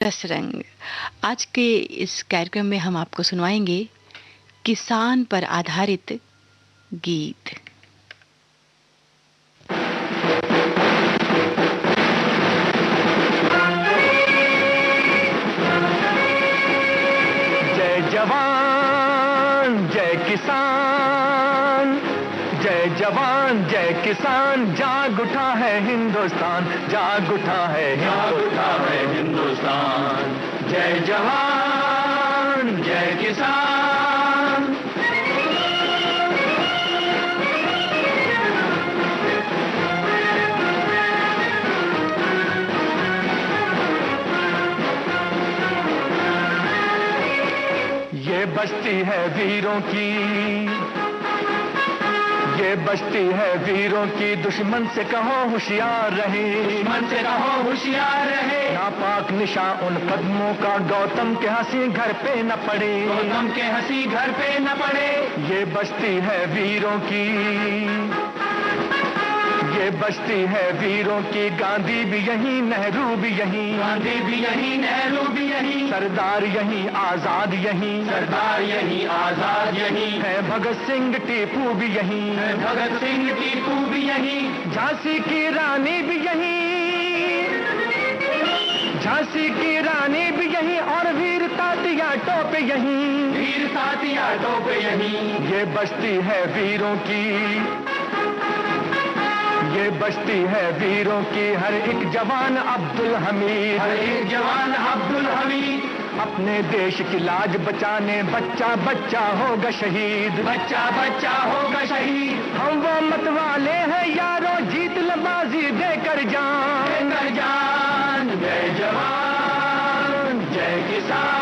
रसरंग। आज के इस कार्यक्रम में हम आपको सुनवाएंगे किसान पर आधारित गीत। जय जवान जय किसान, जय जवान जय किसान, जाग उठा है हिंदुस्तान, जाग उठा है हिंदुस्तान। जय जवान जय किसान। ये बस्ती है वीरों की, ये बस्ती है वीरों की, दुश्मन से कहो होशियार रहे, दुश्मन से कहो होशियार रहे। नापाक निशा उन कदमों का गौतम के हंसी घर पे न पड़े, गौतम के हंसी घर पे न पड़े। ये बस्ती है वीरों की, ये बस्ती है वीरों की, गांधी भी यहीं, नेहरू भी यहीं, गांधी भी यहीं, नेहरू भी यहीं, सरदार यहीं, आजाद यहीं, सरदार यहीं, आजाद यहीं है, भगत सिंह टीपू भी यहीं, भगत सिंह टीपू भी यहीं, झांसी की रानी भी यहीं, झांसी की रानी भी यहीं, और वीर तात्या टोपे यहीं, वीर तात्या टोपे यहीं। ये बस्ती है वीरों की, ये बस्ती है वीरों की, हर एक जवान अब्दुल हमीद, हर एक जवान अब्दुल हमीद अपने देश की लाज बचाने बच्चा बच्चा होगा शहीद, बच्चा बच्चा होगा शहीद। हम वो मत वाले हैं यारों, जीत लबाजी देकर जान, देकर जान। जय जवान जय किसान।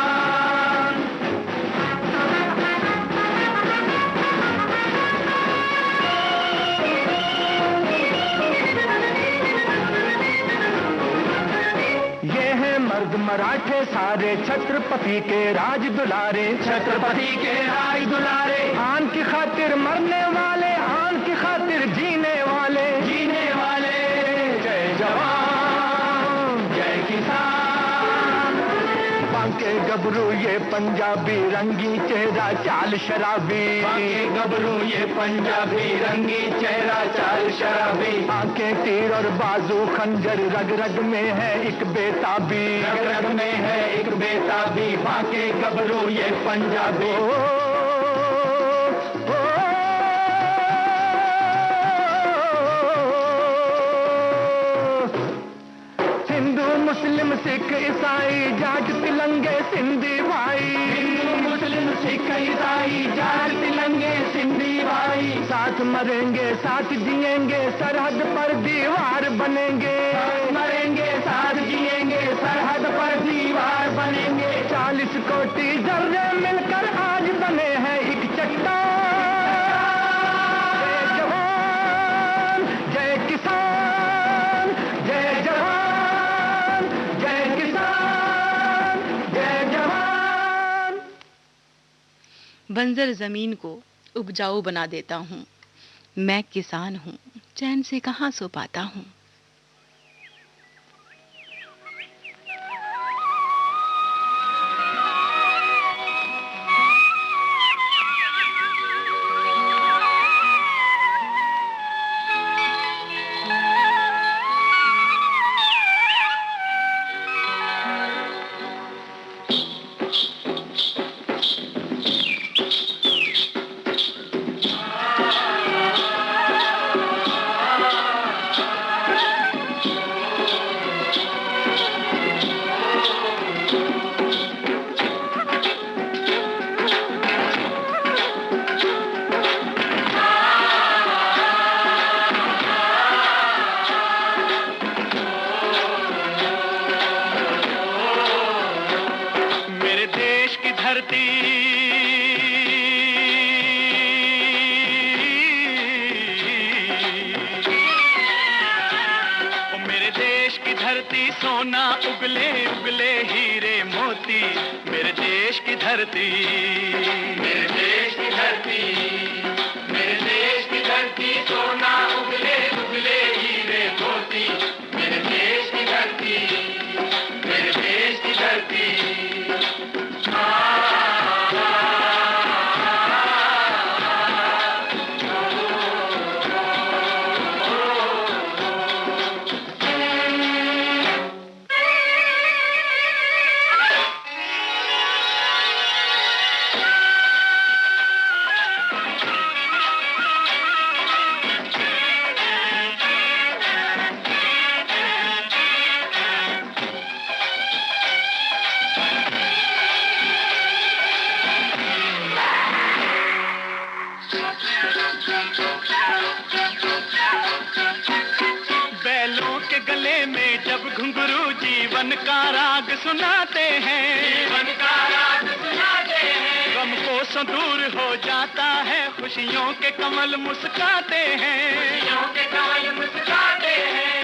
मर्द मराठे सारे छत्रपति के राज दुलारे, छत्रपति के राज दुलारे। आन की खातिर मरने वाले, आन की खातिर जीने वाले, जीने वाले। जय जवान जय किसान। बांके गबरू ये पंजाबी, रंगी चेहरा चाल शराबी, बांके गबरू ये पंजाबी, रंगी चेहरा चाल शराबी। आंखें तीर और बाजू खंजर, रग रग में है एक बेताबी, रग रग में है एक बेताबी, बांके गबरू ये पंजाबी। हिंदू मुस्लिम सिख ईसाई, जाट तिलंगे सिंधी भाई, हिंदू मुस्लिम सिख ईसाई, जाट तिलंगे सिंधी भाई। साथ मरेंगे साथ जिएंगे, सरहद पर दीवार बनेंगे, साथ मरेंगे साथ जिएंगे, सरहद पर दीवार बनेंगे। 40 कोटि जर्रे मिलकर आज बने हैं एक चट्टान। जय जवान जय किसान, जय जवान जय किसान, जय जवान। बंजर जमीन को उपजाऊ बना देता हूँ, मैं किसान हूँ, चैन से कहाँ सो पाता हूँ। सोना उगले उगले हीरे मोती, मेरे देश की धरती, मेरे देश की धरती, मेरे देश की धरती। सोना उगले उगले हीरे मोती, मेरे देश की धरती, मेरे देश की धरती। गुरु जीवन का राग सुनाते हैं, जीवन का राग सुनाते हैं। गम को दूर हो जाता है, खुशियों के कमल मुस्काते हैं, खुशियों के कमल मुस्काते हैं।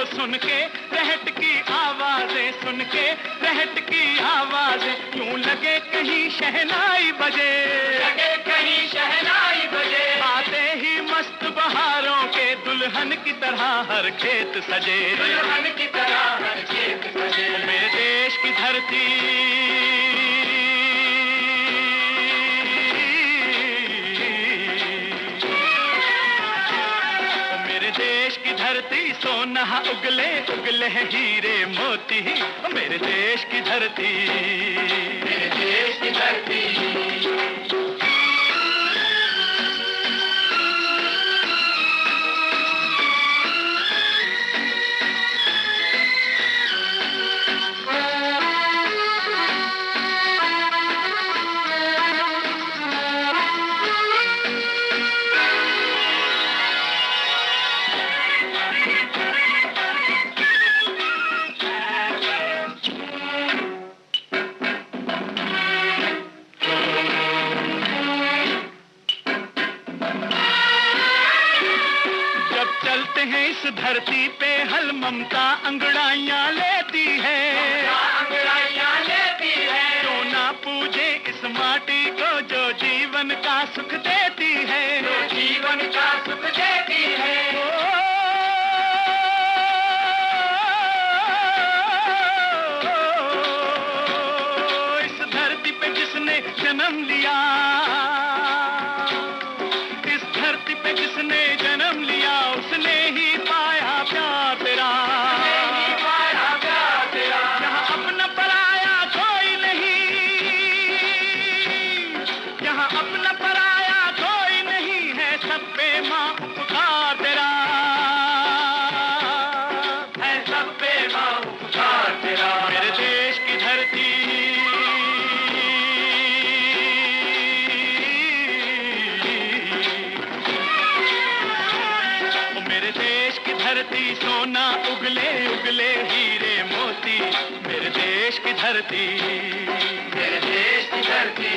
सुन के रहट की आवाजें, सुन के रहट की आवाजें, यूं लगे कहीं शहनाई बजे, लगे कहीं शहनाई बजे। आते ही मस्त बहारों के दुल्हन की तरह हर खेत सजे, दुल्हन की तरह हर खेत सजे। मेरे देश की धरती, देश की धरती सोना उगले उगले हीरे मोती, मेरे देश की धरती, मेरे देश की धरती। इस धरती पे हल ममता अंगड़ाइयां लेती है, अंगड़ाइयां लेती है। क्यों ना पूजे इस माटी को जो जीवन का सुख देती है, जो जीवन का सुख देती है। इस धरती पे जिसने जन्म लिया, इस धरती पे जिसने जन्म लिया, उसने ही पाया प्यार तेरा, पाया प्यार तेरा। यहाँ अपना पराया कोई नहीं, यहाँ अपना पराया कोई नहीं है, सब पे माँ उपकार तेरा है, सब पे माँ उपकार तेरा। मेरे देश की धरती, धरती सोना उगले उगले हीरे मोती, मेरे देश की धरती, मेरे देश की धरती।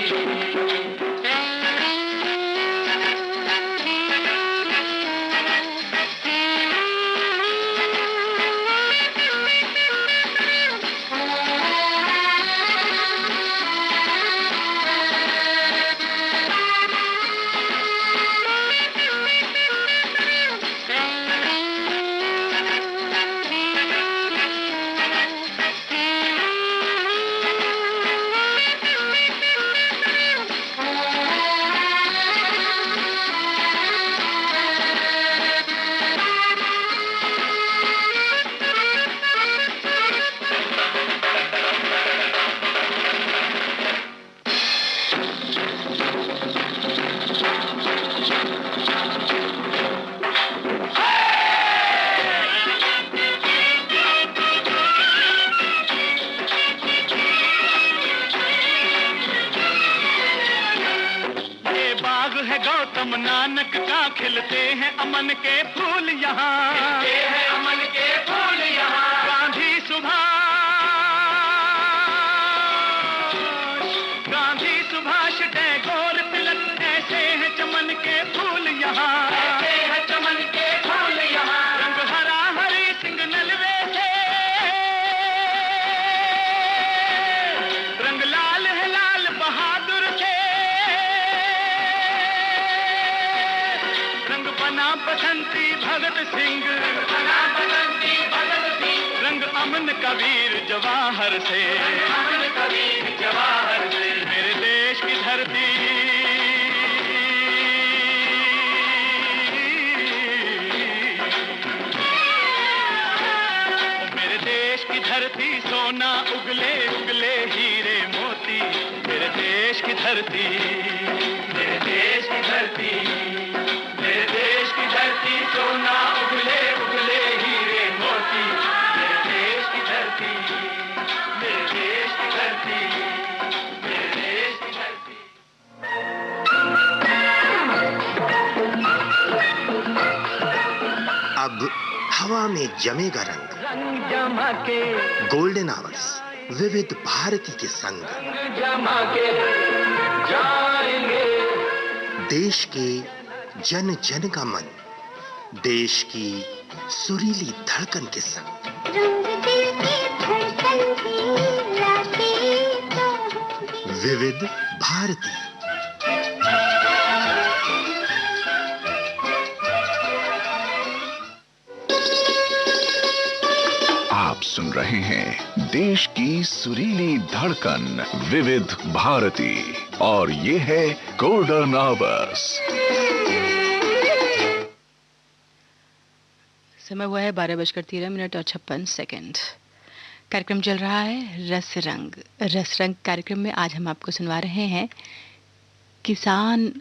गौतम नानक का खिलते हैं अमन के फूल यहाँ, खिलते हैं अमन के फूल यहाँ। गांधी सुभाष टैगोर तिलक, ऐसे हैं चमन के फूल यहाँ, ऐसे हैं चमन के फूल यहाँ। रंग हरा हरी सिंह नलवे से, रंग लाल है लाल बहादुर से, रंग बना बसंती भगत सिंह, बना बसंती भगत सिंह। रंग अमन कबीर जवाहर से, अमन कबीर जवाहर से। मेरे देश की धरती, मेरे देश की धरती सोना उगले उगले हीरे मोती, मेरे देश की धरती, मेरे देश की धरती, मेरे देश की धरती सोना उगले उगले हीरे मोती, मेरे देश की धरती, मेरे देश की धरती, मेरे देश की धरती। अब हवा में जमेगा रंग, रंग जमा के गोल्डन आवर्स विविध भारती के संग, रंग जमा के जाएंगे। देश के जन जन का मन, देश की सुरीली धड़कन के संग। रंग दिल की धड़कन की रातें तो होंगी। विविध भारती। आप सुन रहे हैं देश की सुरीली धड़कन विविध भारती और ये है गोल्डन आवर्स। समय हुआ है 12:13 और 56 कार्यक्रम चल रहा है रस रंग। रस रंग कार्यक्रम में आज हम आपको सुनवा रहे हैं किसान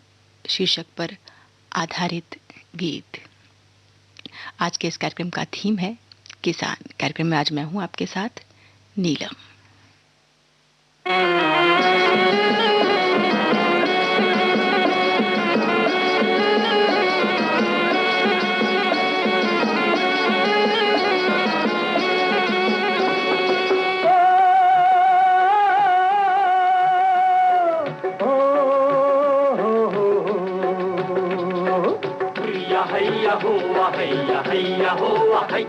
शीर्षक पर आधारित गीत। आज के इस कार्यक्रम का थीम है किसान। कार्यक्रम में आज मैं हूं आपके साथ नीलम। हैया हुआ हैया हैया हुआ है,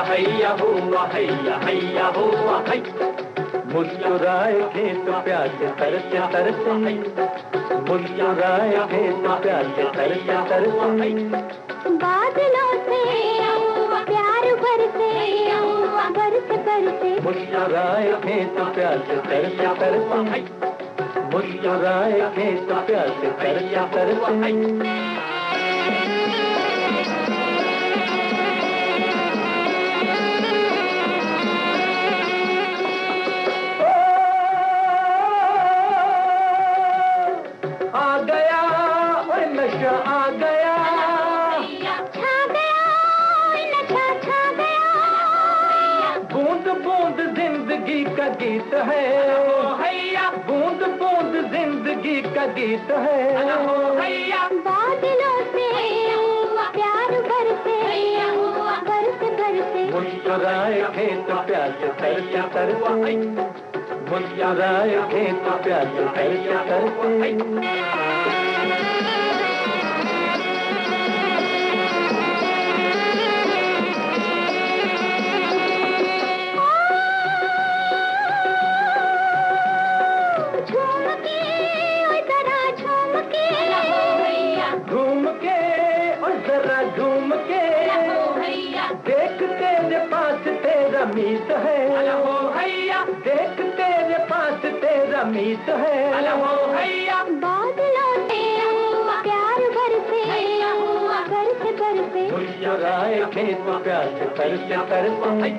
हैया हुआ हैया हुआ है। मुस्कुराए थे तो प्यासे तरसे तरसे, मुस्कुराए थे तो प्यासे तरसे तरसे। बादलों से प्यार बरसे बरसे बरसे। मुस्कुराए थे तो प्यासे तरसे तरसे, मुस्कुराए थे तो प्यासे तरसे तरसे। का गीत है हैया, बूंद बूंद जिंदगी का गीत है हैया। बादलों से प्यार बरसे बरसे बरसे। मुस्कुराए थे तो प्यासे तरसे तरसे, मुस्कुराए थे तो प्यासे तरसे तरसे। मीत है हैया, देख तेरे पास तेरा मीत है हैया। बादलों से प्यार बरसे बरसे बरसे। मुस्कुराए थे तो प्यासे तरसे तरसे,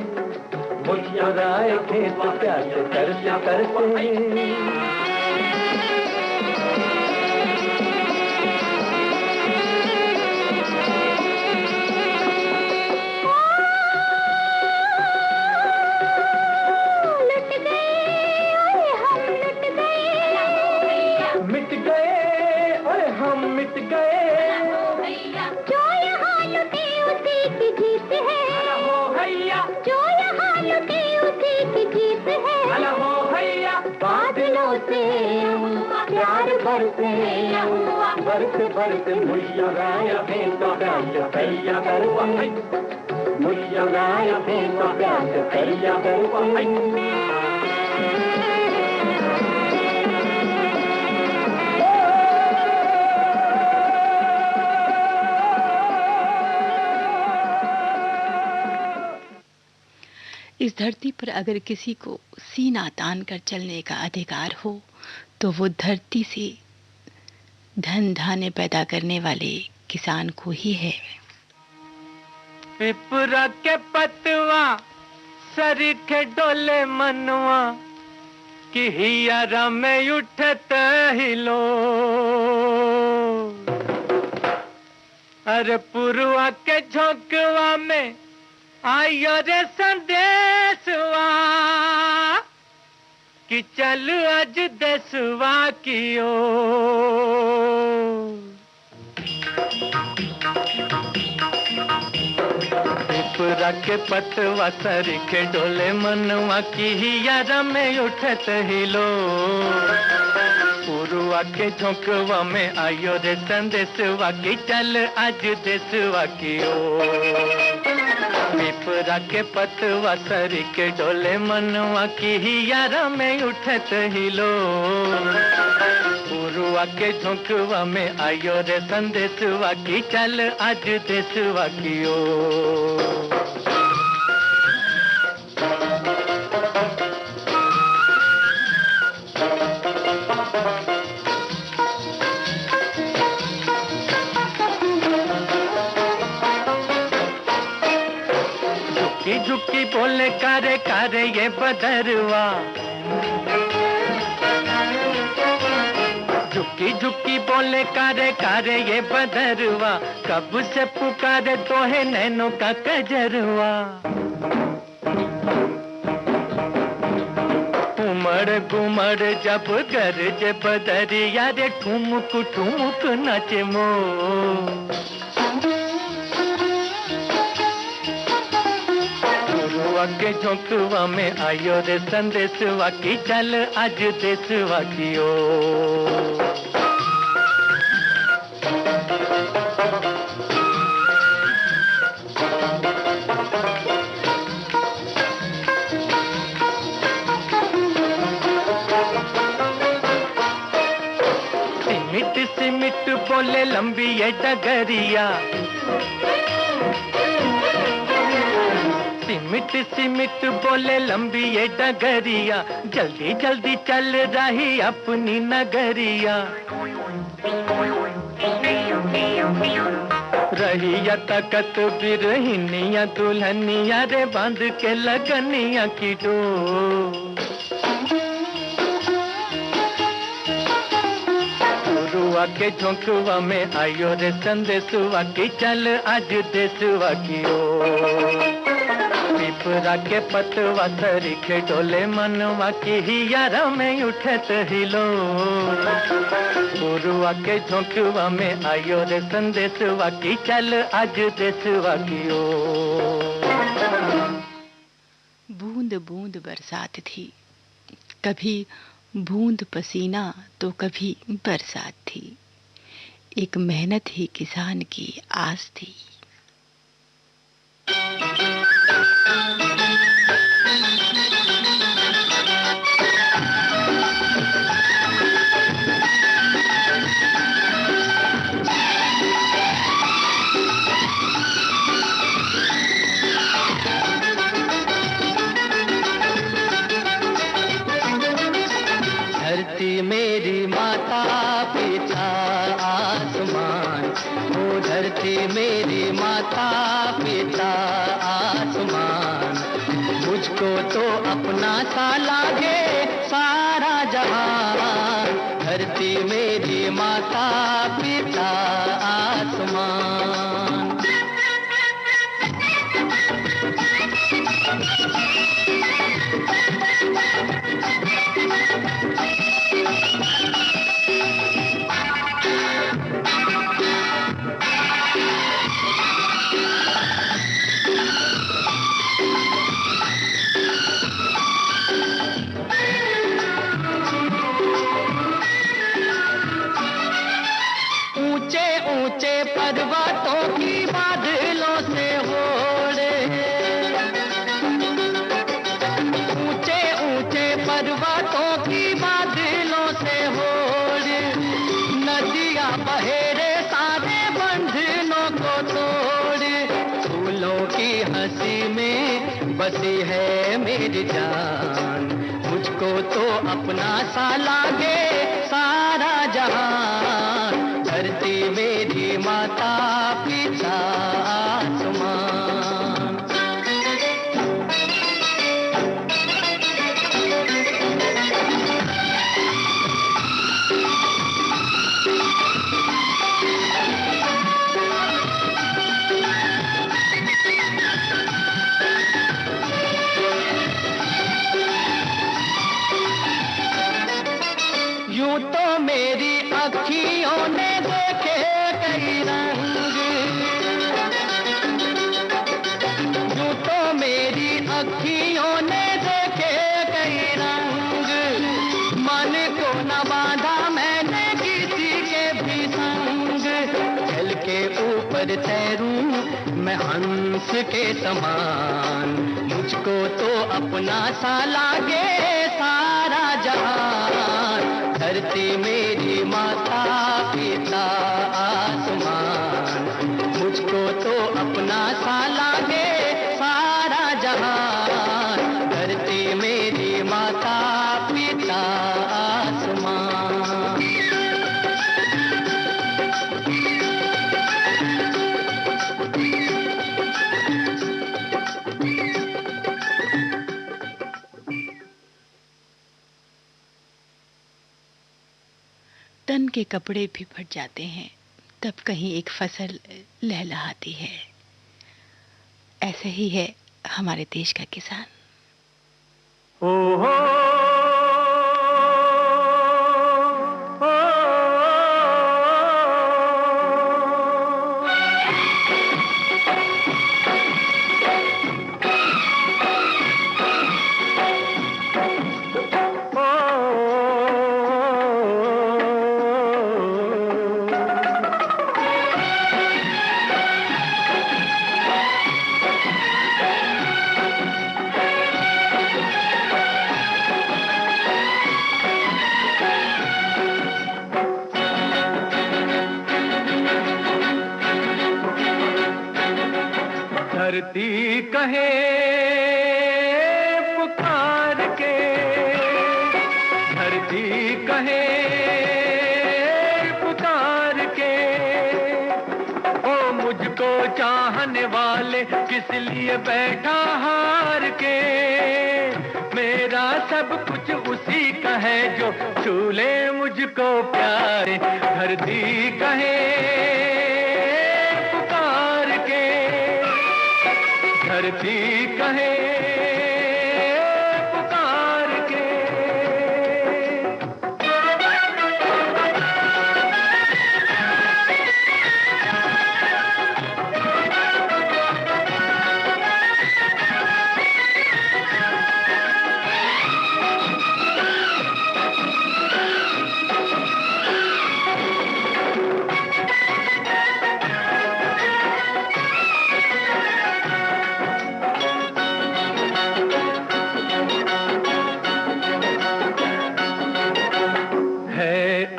मुस्कुराए थे तो प्यासे तरसे तरसे। बरसे बरसे मुस्कुराए थे तो प्यासे तरसे तरसे, मुस्कुराए थे तो प्यासे तरसे तरसे। इस धरती पर अगर किसी को सीना तान कर चलने का अधिकार हो तो वो धरती से धन धान्य पैदा करने वाले किसान को ही है। पिपरा के पतवा सरीखे डोले मनवा, कि हियारा में उठत हिलो। अरे पुरवा के झोंकवा में आयो रे संदेशवा, कि चल आज देशवा की ओर। पिपरा के पतवा सरीखे डोले मनवा की हियारा में उठत हिलो पुरुआ के झोंकवा में आयो रे संदेशवा की चल आज देशवा की ओ पिपरा के पतवा सरीखे डोले मनवा की हियारा में उठत हिलो पुरुआ के झोंकवा में आयो रे संदेशवा की चल आज देशवा की ओ झुकी झुकी बोले कारे कारे ये बदरवा झुकी झुकी बोले कारे कारे ये बदरवा कब से पुकारे तो है नैनों का कजरवा उमड़ घुमड़ जब गरज बदरिया रे ठुमक ठुमक नाचे मो के झोंकवा में आयो रे संदेशवा की चल आज देशवा की ओ सिमिट सिमिट बोले लंबी ये डगरिया सिमिट सिमिट बोले लंबी ये डगरिया जल्दी जल्दी चल रही अपनी नगरिया रहिया तकत बिरहिनिया दुल्हनिया रे बांध के लगनिया की डोर पुरुआ के झोंकवा में आयो रे संदेशवा की चल आज देशवा की ओ पिपरा के पतवा सरीखे डोले मनवा की हियारा में उठत हिलो पुरुआ के झोंकवा में आयो रे संदेशवा की चल आज देशवा की ओ बूंद बूंद बरसात थी, कभी बूंद पसीना तो कभी बरसात थी, एक मेहनत ही किसान की आस थी। धरती मेरी माता पिता आसमान, ओ धरती मेरी माता पिता आसमान, मुझको तो अपना सा लागे सारा जहान। धरती मेरी माता पिता आसमान। ऊंचे ऊंचे पर्वतों की बादलों से होड़े, ऊंचे ऊंचे पर्वतों की बादलों से होड़े, नदियां बहेरे सारे बंधनों को तोड़े, फूलों की हंसी में बसी है मेरी जान, मुझको तो अपना सा लागे सारा जहान। धरती मेरी माता पिता आसमान। यूं तो मेरी अखियों ने देखे कई रंग, पक्षियों ने देखे कई रंग, मन को न बांधा मैंने किसी के भी संग। जल के ऊपर तैरूं मैं हंस के समान, मुझको तो अपना सा लागे सारा जहान। धरती मेरी माता, पिता आसमान, मुझको तो अपना सा लागे सारा जहान। धरती मेरी माता, पिता आसमान। तन के कपड़े भी फट जाते हैं, तब कहीं एक फसल लहलहाती है। ऐसे ही है हमारे देश का किसान। ओ हो धरती कहे पुकार के, धरती कहे पुकार के, ओ मुझको चाहने वाले किस लिए बैठा हार के। मेरा सब कुछ उसी का है जो छूले मुझको प्यारे। धरती कहे पुकार के, धरती कहे पुकार के।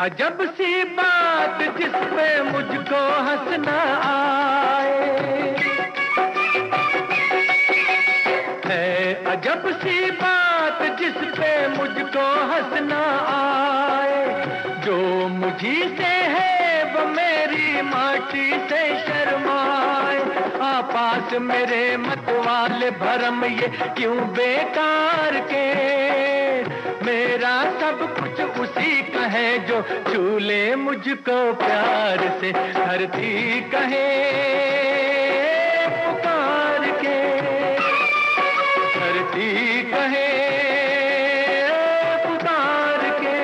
अजब सी बात जिस पे मुझको हंसना आए, है अजब सी बात जिस पे मुझको हंसना आए। जो मुझी से है वो मेरी माटी से शर्माए। पास मेरे मत वाले भरम ये क्यों बेकार के। मेरा सब कुछ उसी का है जो छूले मुझको प्यार से। धरती कहे पुकार के, धरती कहे पुकार के।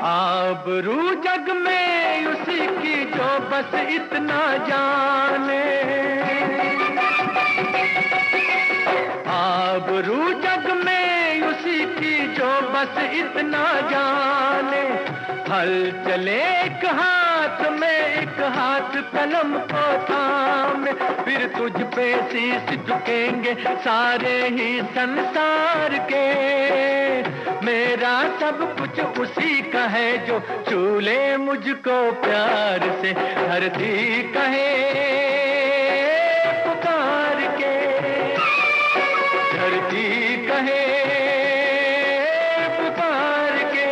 आबरू जग में उसी की जो बस इतना जाने। आबरू जग में उसी की जो बस इतना जाने। हल चले एक हाथ में एक हाथ कलम को थामे। फिर तुझ पे शीश झुकेंगे सारे ही संसार के। मेरा सब कुछ उसी का है जो छूले मुझको प्यार से। धरती कहे पुकार के, धरती कहे पुकार के।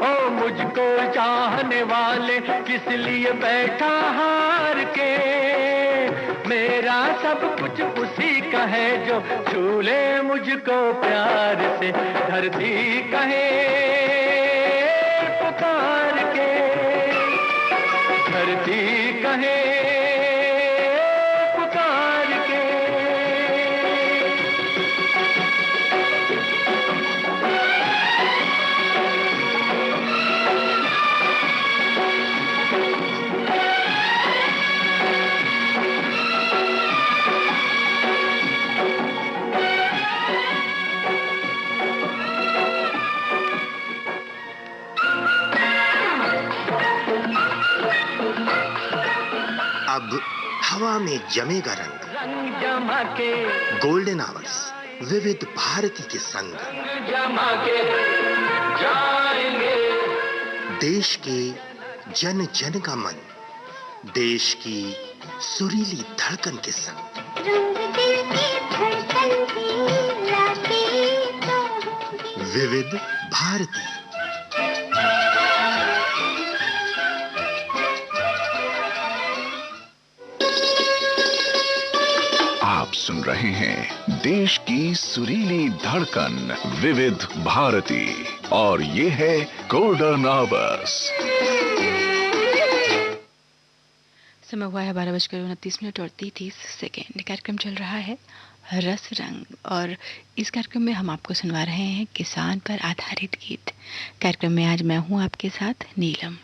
ओ मुझको चाहने वाले किस लिए बैठा हार के। मेरा सब कुछ उसी का है जो छू ले मुझको प्यार से। धरती कहे पुकार के, धरती कहे पुकार के। अब हवा में जमेगा रंग, रंग जमा के, गोल्डन आवर्स विविध भारती के संग। रंग जमा के जाएंगे। देश के जन जन का मन, देश की सुरीली धड़कन के संग। रंग दिल की धड़कन की लाके तो होगी। विविध भारती। आप सुन रहे हैं देश की सुरीली धड़कन विविध भारती और ये है गोल्डन आवर्स। समय हुआ है 12:29 और 33 सेकेंड। कार्यक्रम चल रहा है रस रंग और इस कार्यक्रम में हम आपको सुनवा रहे हैं किसान पर आधारित गीत। कार्यक्रम में आज मैं हूं आपके साथ नीलम।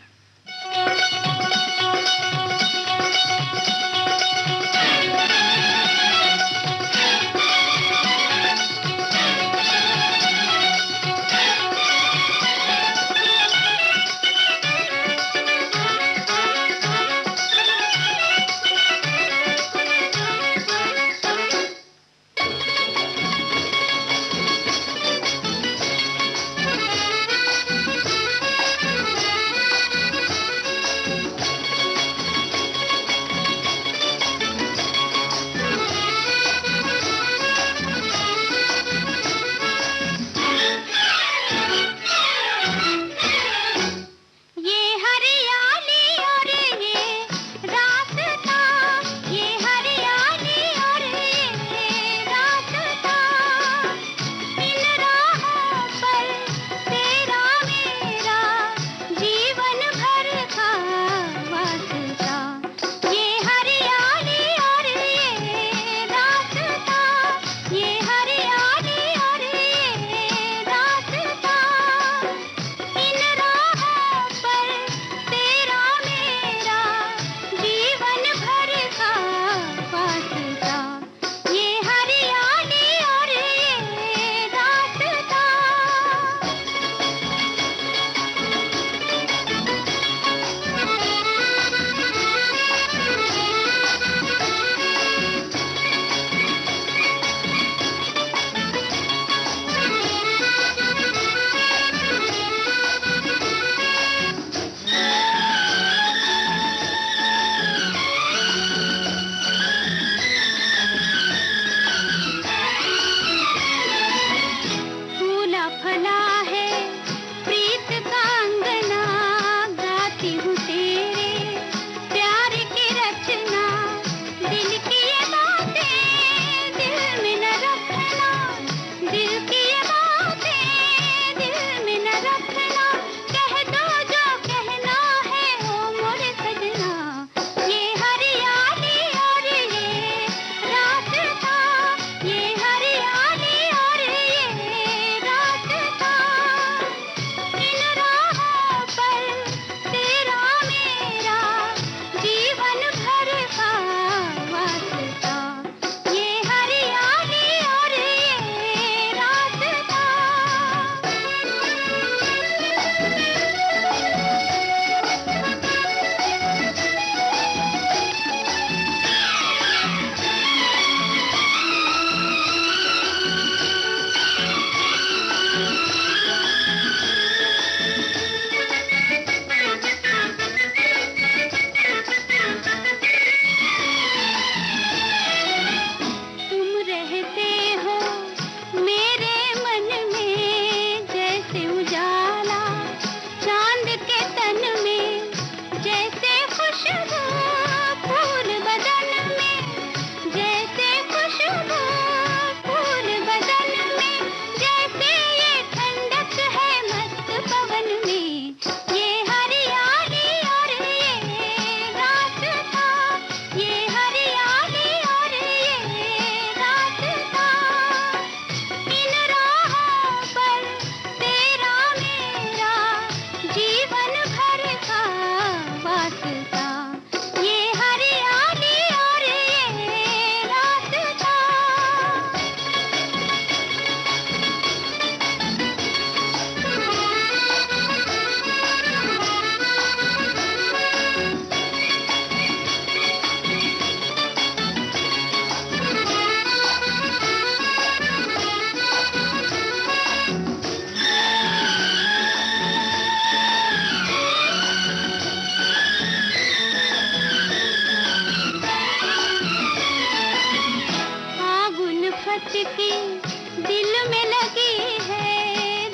दिल में लगी है,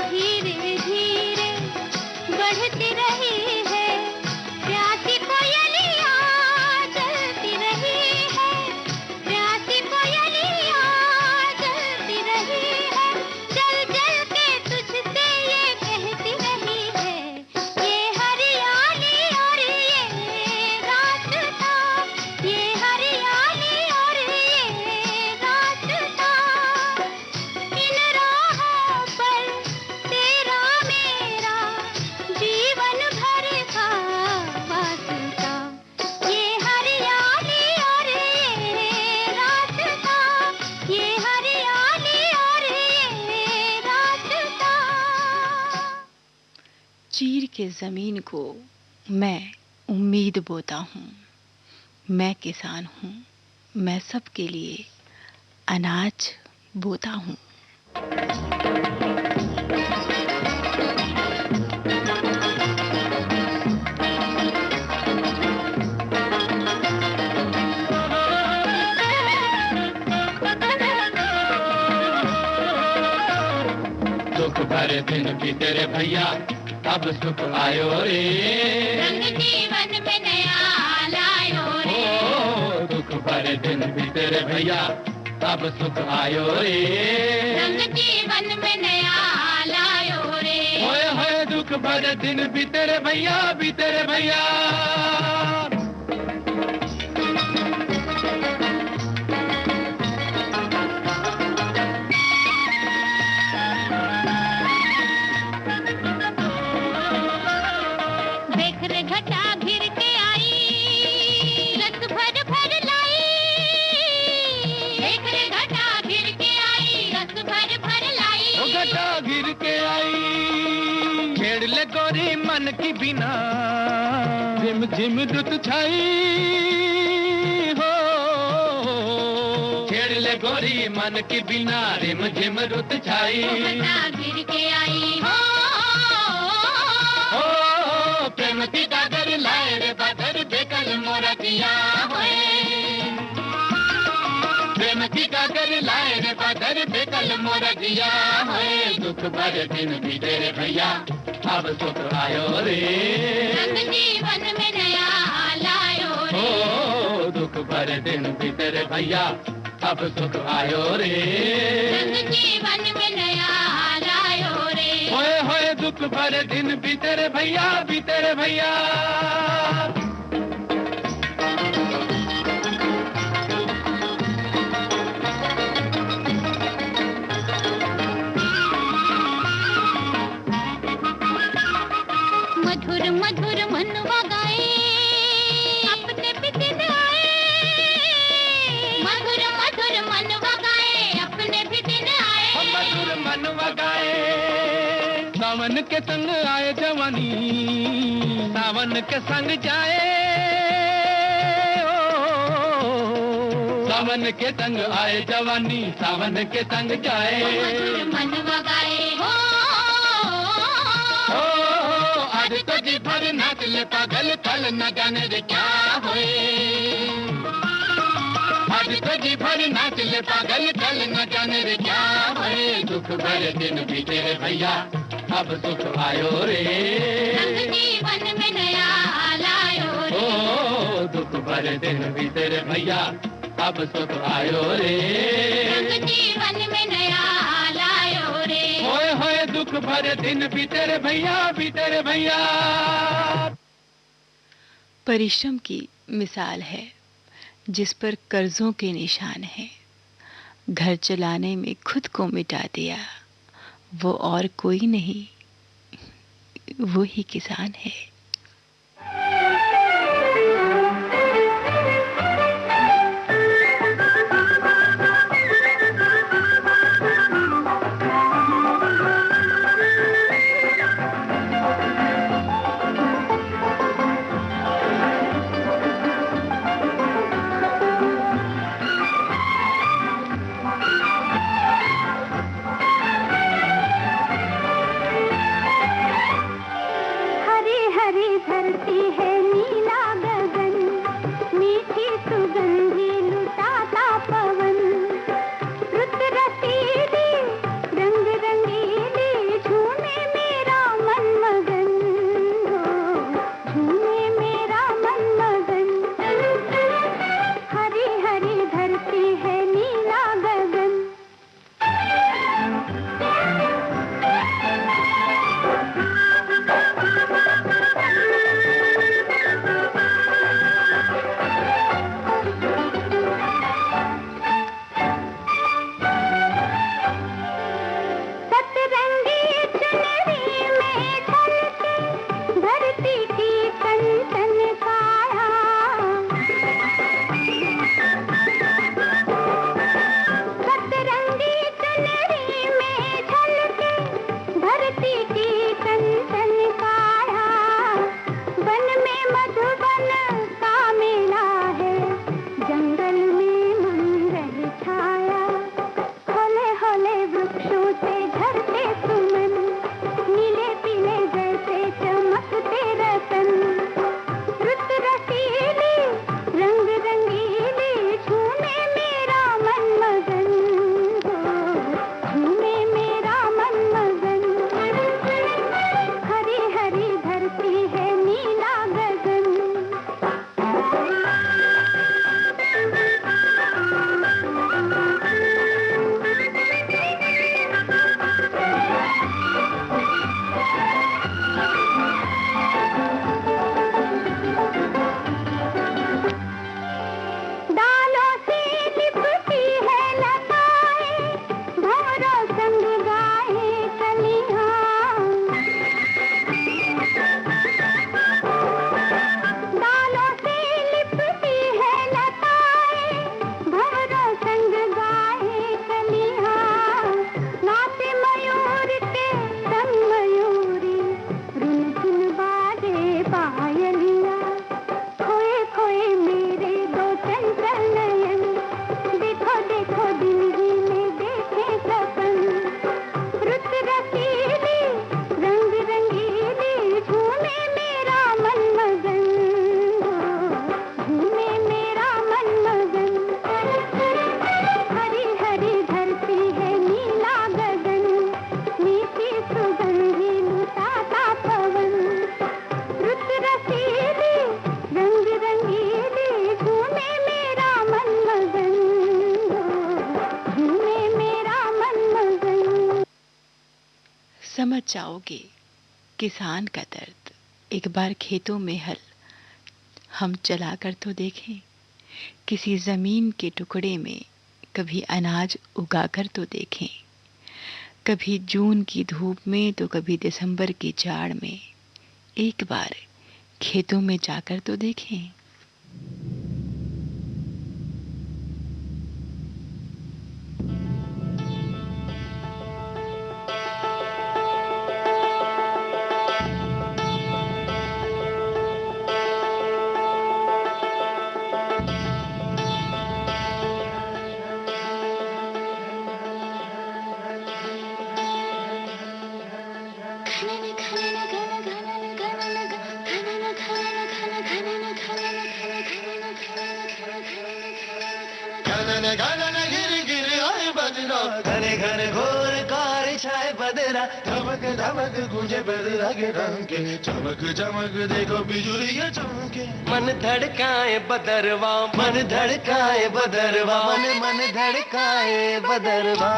धीरे धीरे बढ़ती रही है। प्यासी कोयलियाँ जलती रही है, प्यासी कोयलियाँ जलती रही है। जल जल के तुझसे ये कहती रही है, ये हरियाली और ये रास्ता, ये हरियाली और ये रास्ता। इन राहों पर तेरा मेरा जीवन भर का वास्ता। ये हरियाली और ये रास्ता, ये हरियाली और ये रास्ता। चीर के जमीन को मैं उम्मीद बोता हूँ। मैं किसान हूँ, मैं सबके लिए अनाज बोता हूँ। दुख भरे दिन बीते रे भैया, अब सुख आयो रे। रंग जीवन में नया लायो रे, ओ दुख भरे दिन बीते रे भैया, अब सुख आयो रे। रंग जीवन में नया लायो रे। होए होए दुख भरे दिन बीते रे भैया, बीते रे भैया। देख रे घटा घिर के आई, रस भर भर लाई। देख रे घटा घिर के आई, रस भर भर लाई। ओ घटा गिर के आई, छेड़ ले गोरी मन की बिना, झिम झिम रुत छाई हो। छेड़ ले गोरी मन की बिना, रिम झिम रुत छाई। घटा गिर के आई हो, ओ प्रेम की कागर लाए रे बदर बेकल मोरा किया होए। प्रेम की कागर लाए रे बदर बेकल मोरा दिया होए। दुख भरे दिन बीते रे भैया, अब सुख आयो रे। रंग जीवन में नया लायो रे। ओ दुख भरे दिन बीते रे भैया, अब सुख आयो रे। रंग जीवन में नया लायो रे। होए होए दुख भरे दिन बीते रे भैया, बीते रे भैया। मधुर मधुर मनवा गाए, अपने भी दिन आए। मधुर मधुर मनवा गाए, अपने भी दिन आए। मधुर मनवा गाए, सावन के संग आए जवानी, सावन के संग जाए। ओ, सावन के संग आए जवानी, सावन के संग जाए। मधुर मनवा गाए हो, ओ आज तो जी भर नाच ले पागल, कल न जाने रे क्या होए। आज तो जी भर नाच ले पागल, कल न जाने रे क्या होए। दुख भरे दिन बीते रे भैया, अब सुख आयो रे। रंग जीवन में नया लायो रे। ओ दुख भरे दिन बीते रे भैया, अब सुख आयो रे। रंग जीवन में नया लायो रे। होए होए दुख भरे दिन बीते रे भैया, बीते रे भैया। परिश्रम की मिसाल है, जिस पर कर्जों के निशान हैं। घर चलाने में खुद को मिटा दिया, वो और कोई नहीं, वो ही किसान है। हरी हरी समझ जाओगे किसान का दर्द। एक बार खेतों में हल हम चला कर तो देखें, किसी जमीन के टुकड़े में कभी अनाज उगा कर तो देखें, कभी जून की धूप में तो कभी दिसंबर की जाड़ में। एक बार खेतों में जाकर तो देखें। घने घने घोर कार छाए बदरा, धमक धमक गूंजे बदरा के डंके, चमक चमक देखो बिजुलियां चमके। मन धड़काए बदरवा, मन धड़काए बदरवा, मन मन धड़काए बदरवा।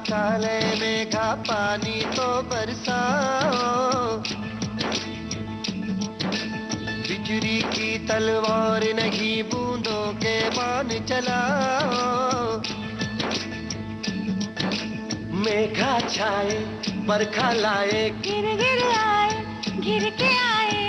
काले मेघा पानी तो बरसाओ, बिजली की तलवार नहीं बूंदों के बाण चलाओ। मेघा छाए बरखा लाए, गिर गिर आए गिर के आए।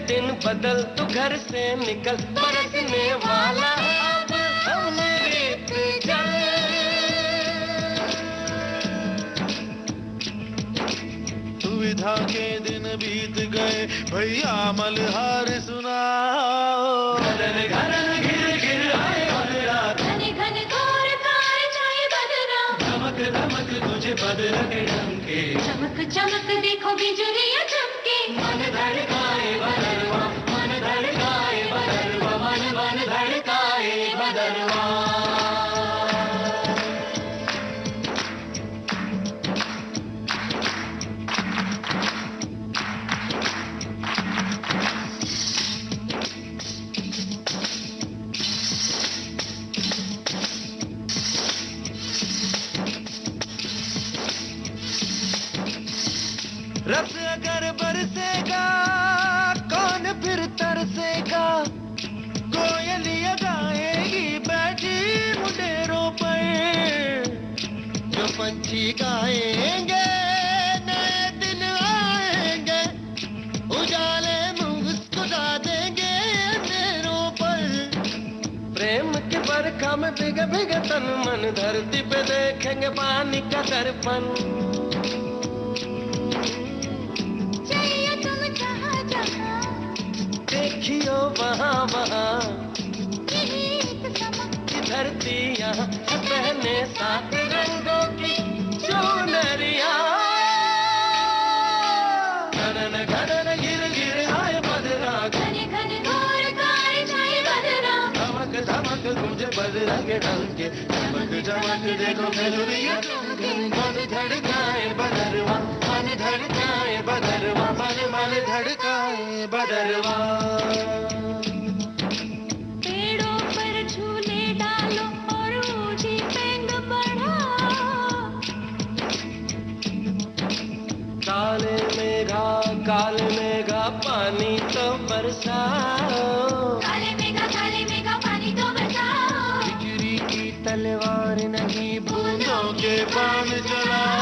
दिन बदल तू घर से निकल, बरसने वाला अब हमने रेत जल। सुविधा के दिन बीत गए भैया मलहार सुनाओ। घरन घरन घिर घिर आए बदरा, घने घने घोर कार छाए बदरा, धमक धमक तुझे बदरा के डंके, चमक चमक देखो बिजुलियां चमके। मन धड़काए बदरवा, मन धड़काए बदरवा, मन मन धड़काए बदरवा। रस अगर बरसेगा कौन फिर तरसेगा, कोयलियां गाएगी बैठी मुंडेरों पर। जो पंछी गाएंगे नए दिन आएंगे, उजाले मुस्कुरा देंगे अंधेरों पर। प्रेम के बरखा में भीगे भीगे तन मन, धरती पे देखेंगे पानी का दर्पण। देखियो वहाँ वहाँ की धरती यहाँ पहने सात रंगों की चुनरिया। घनन घनन गिर गिर आए बदरा, घने घने घोर कार छाए बदरा, धमक धमक गूंजे बदरा के डंके, चमक चमक देखो बिजुलियां चमके। मन धड़काए बदरवा, मन धड़काए बदरवा, मन मन धड़काए बदरवा। पेड़ों पर झूले डालो और ऊंची पेंग बढ़ाओ। काले मेघा पानी तो बरसाओ, काले मेघा पानी तो बरसाओ। बिजली की तलवार नहीं बूंदों के बाण चलाओ।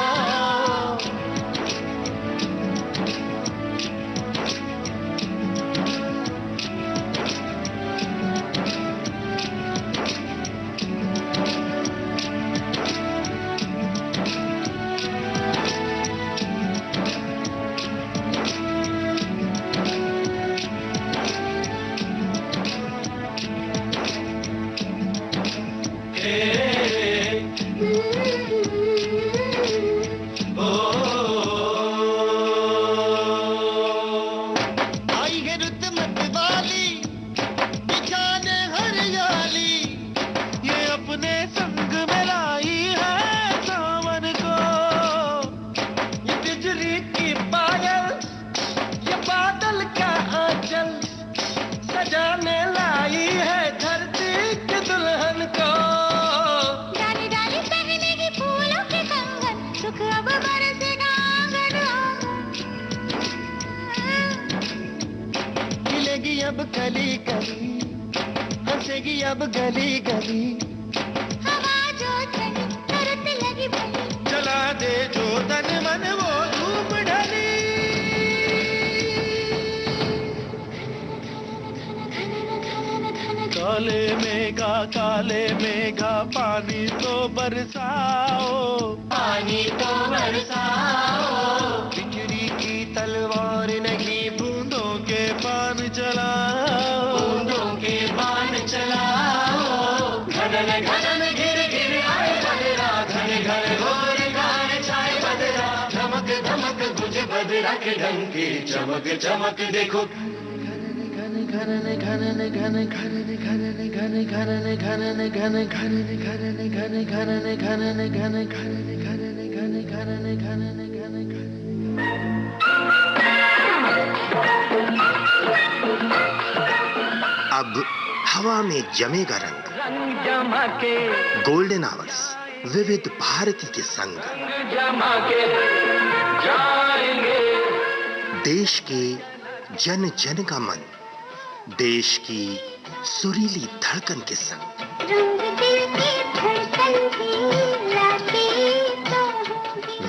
हंसेगी अब गली गली, हंसेगी अब गली गली। हवा जो चली तरत लगी भली, जला दे जो तन मन वो धूप ढली। काले मेघा पानी तो बरसाओ, पानी तो बरसाओ। बिजली की तलवार नहीं बूंदों के बाण चलाओ, बूंदों के बाण चलाओ। घनन घनन घिर घिर आए बदरा, घन घन घोर घार छाए बदरा। धमक धमक बुझ बदरा के ढंकी, चमक चमक देखो। घनन घनन घन घनन घनन घनन घनन घनन घनन घनन घनन घनन घनन घनन घनन घनन घनन घनन घनन। अब हवा में जमेगा रंग, रंग जमा के गोल्डन आवर्स विविध भारती के संग। जमा के जाएंगे देश के जन जन का मन, देश की सुरीली धड़कन के संग। रंग दिल की धड़कन भी लाके तो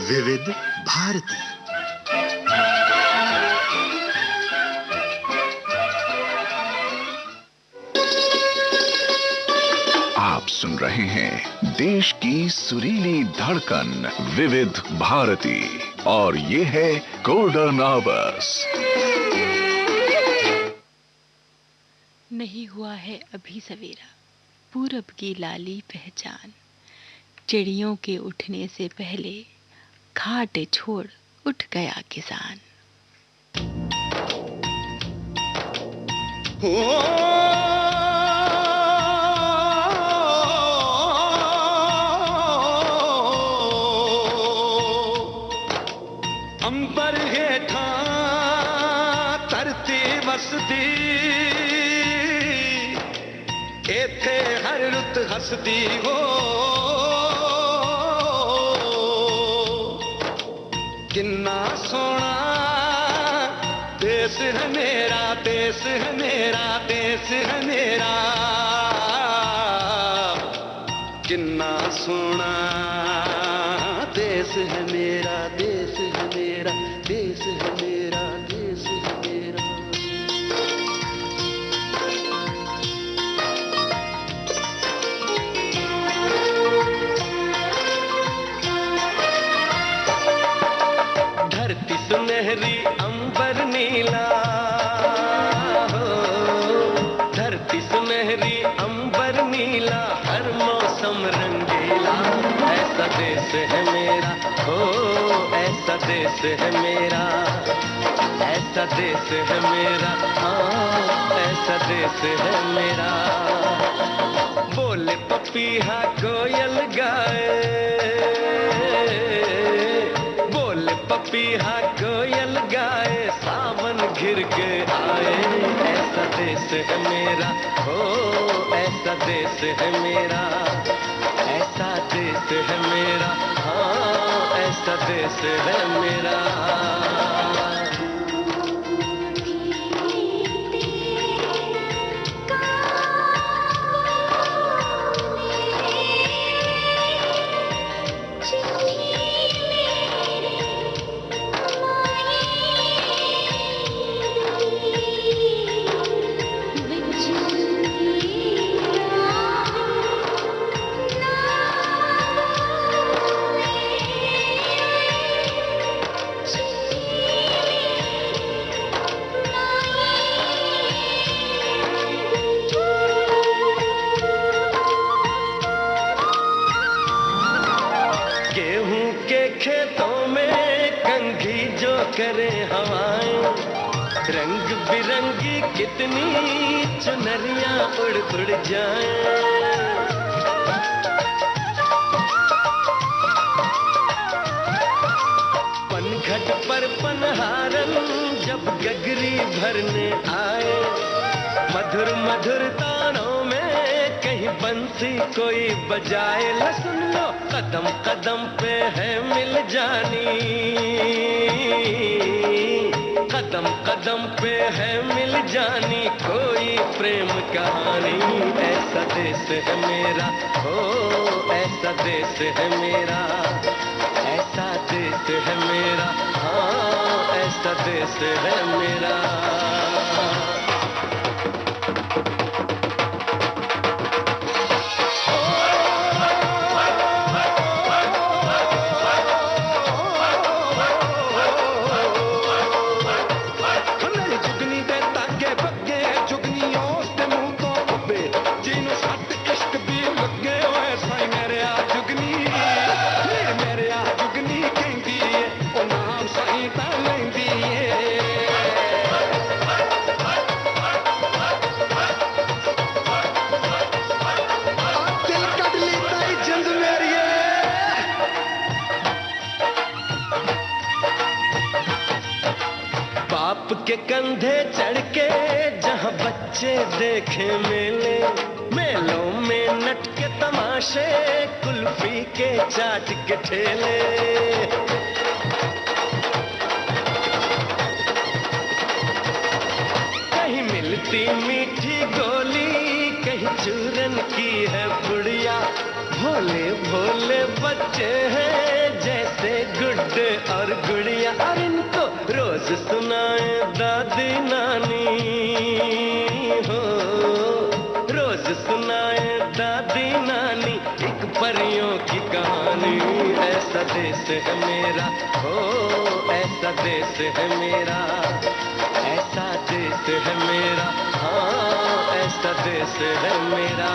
विविध भारती। आप सुन रहे हैं देश की सुरीली धड़कन विविध भारती और ये है गोल्डन आवर्स। नहीं हुआ है अभी सवेरा, पूरब की लाली पहचान। चिड़ियों के उठने से पहले घाट छोड़ उठ गया किसान। अंबर हेठा तरती वसदी, एथे हर रुत हसदी हो। किन्ना सोना देश है मेरा, देश है मेरा, देश है मेरा। किन्ना सोना देश है मेरा, देश है मेरा, देश है मेरा, देश है मेरा। धरती सुनहरी अंबर नीला हो, धरती सुनहरी अंबर नीला, हर मौसम रंगीला। ऐसा देश है मेरा हो, ऐसा देश है मेरा, ऐसा देश है मेरा, हाँ ऐसा देश है मेरा। बोले पपीहा कोयल गाए, बोले पपीहा कोयल गाए, सावन घिर के आए। ऐसा देश है मेरा हो, ऐसा देश है मेरा, ऐसा देश है मेरा, हाँ ऐसा देश है मेरा। करे हवाएं, रंग बिरंगी कितनी चुनरियां उड़ उड़ जाएं। पनघट पर पनहारन जब गगरी भरने आए, मधुर मधुर तानों में कहीं बंसी कोई बजाए। ल सुन लो कदम कदम पे है मिल जानी, कदम कदम पे है मिल जानी, देश है मेरा, ओ ऐसा देश है मेरा, ऐसा देश है मेरा, हाँ ऐसा देश है मेरा। के कंधे चढ़ के जहाँ बच्चे देखे मेले, मेलों में नट के तमाशे, कुल्फी के चाट के ठेले। कहीं मिलती मीठी गोली, कहीं चूरन की है पुड़िया, भोले भोले बच्चे हैं जैसे गुड्डे और गुड़िया। और इनको रोज सुनाए दादी नानी हो, रोज सुनाए दादी नानी एक परियों की कहानी। ऐसा देश है मेरा, हो ऐसा देश है मेरा, ऐसा देश है मेरा, हाँ ऐसा देश है मेरा।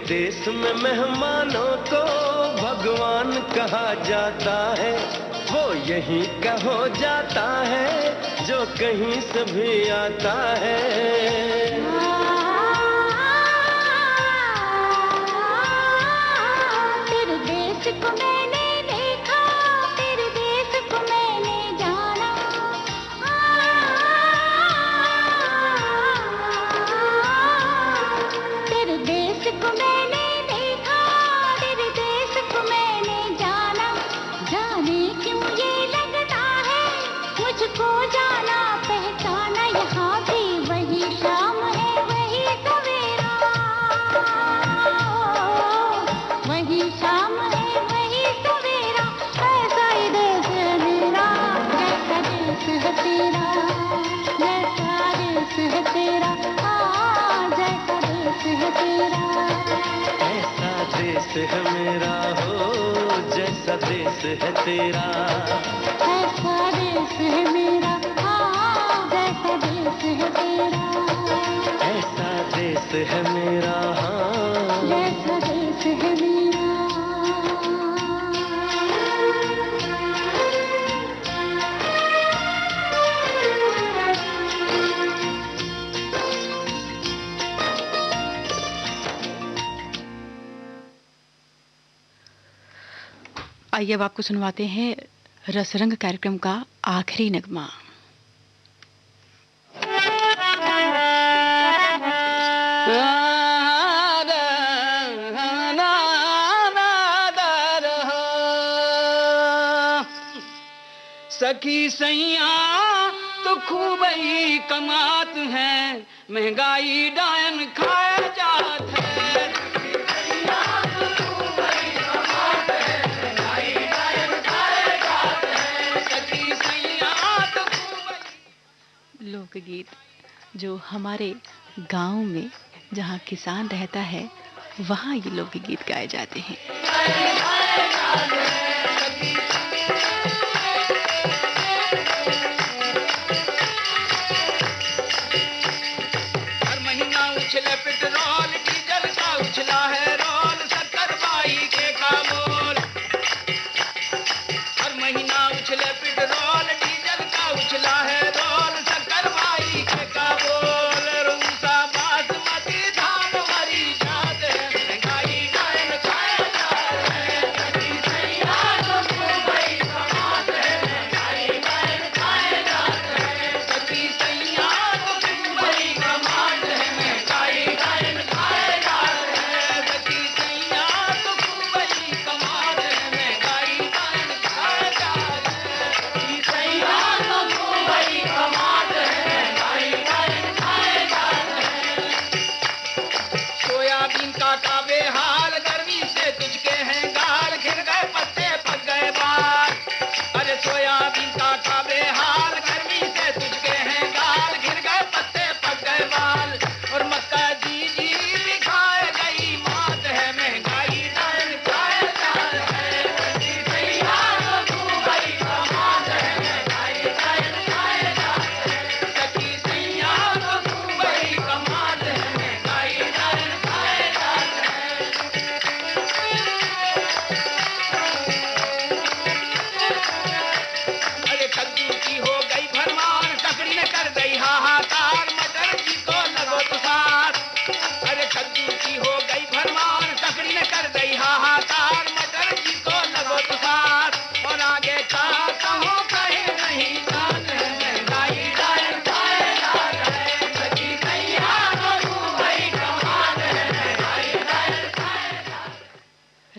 देश में मेहमानों को भगवान कहा जाता है, वो यहीं का हो जाता है जो कहीं से भी आता है। तेरे देश को मैंने देखा, तेरे देश को मैंने जाना, तेरे देश को मैंने मुझको जाना पहचाना, यहाँ भी वही शाम है वही सवेरा, वही शाम है वही सवेरा। ऐसा ही देश है मेरा, जैसा देश है तेरा, जैसा देश है तेरा, हाँ जैसा देश है तेरा। ऐसा देश है मेरा, हो जैसा देश है तेरा, ऐसा देश है मेरा, हाँ जैसा देश है तेरा, ऐसा देश है मेरा, हाँ जैसा देश है मेरा। आइए अब आपको सुनवाते हैं रसरंग कार्यक्रम का आखिरी नगमा। सखी सैया तो खूब ही कमात है, महंगाई डायन खाया जात है। लोकगीत जो हमारे गांव में जहाँ किसान रहता है वहाँ ये लोकगीत गाए जाते हैं। हर महीना उछले पेट्रोल डीजल का उछला है रोल।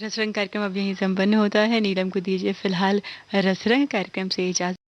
रसरंग कार्यक्रम अब यहीं संपन्न होता है। नीलम को दीजिए फिलहाल रसरंग कार्यक्रम से इजाजत।